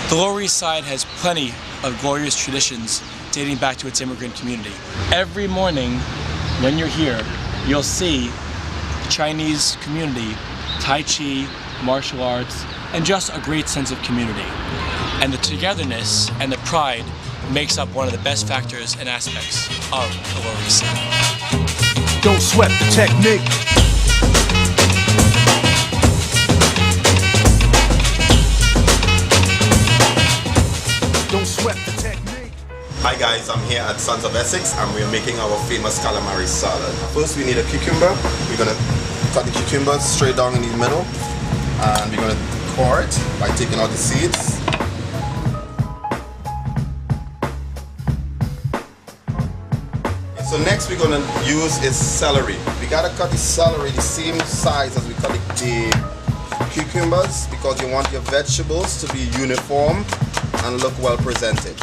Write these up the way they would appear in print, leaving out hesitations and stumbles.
The Lower East Side has plenty of glorious traditions dating back to its immigrant community. Every morning when you're here, you'll see Chinese community, Tai Chi, martial arts, and just a great sense of community. And the togetherness and the pride makes up one of the best factors and aspects of the Lower East Side. Don't sweat the technique. Don't sweat the technique. Hi guys, I'm here at Sons of Essex and we're making our famous calamari salad. First we need a cucumber. We're going to cut the cucumber straight down in the middle and we're going to core it by taking out the seeds. So next we're going to use is celery. We got to cut the celery the same size as we cut the cucumbers because you want your vegetables to be uniform and look well presented.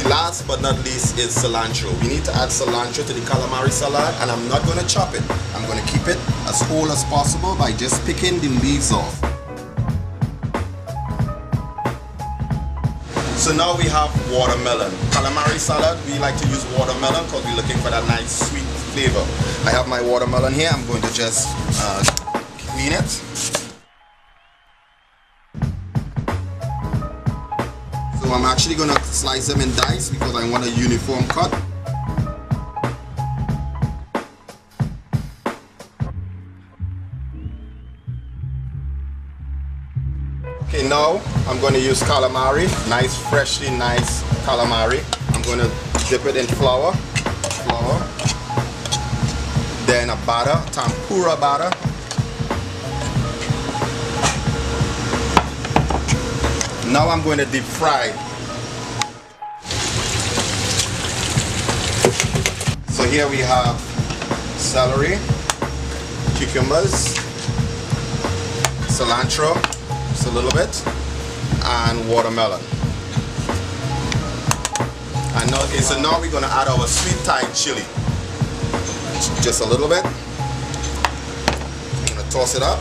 Last but not least is cilantro. We need to add cilantro to the calamari salad and I'm not going to chop it. I'm going to keep it as whole as possible by just picking the leaves off. So now we have watermelon. Calamari salad, we like to use watermelon because we're looking for that nice sweet flavor. I have my watermelon here. I'm going to just clean it. So I'm actually going to slice them in dice because I want a uniform cut. Okay, now I'm going to use calamari, nice freshly nice calamari. I'm going to dip it in flour, then a batter, tempura batter. Now I'm going to deep fry. So here we have celery, cucumbers, cilantro, just a little bit, and watermelon. And now, okay, so now we're going to add our sweet Thai chili. Just a little bit. I'm going to toss it up.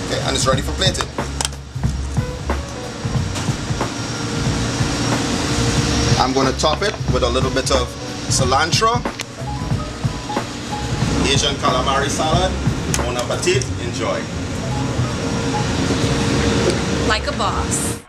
Okay, and it's ready for plating. I'm going to top it with a little bit of cilantro. Asian calamari salad. Bon appetit. Enjoy. Like a boss.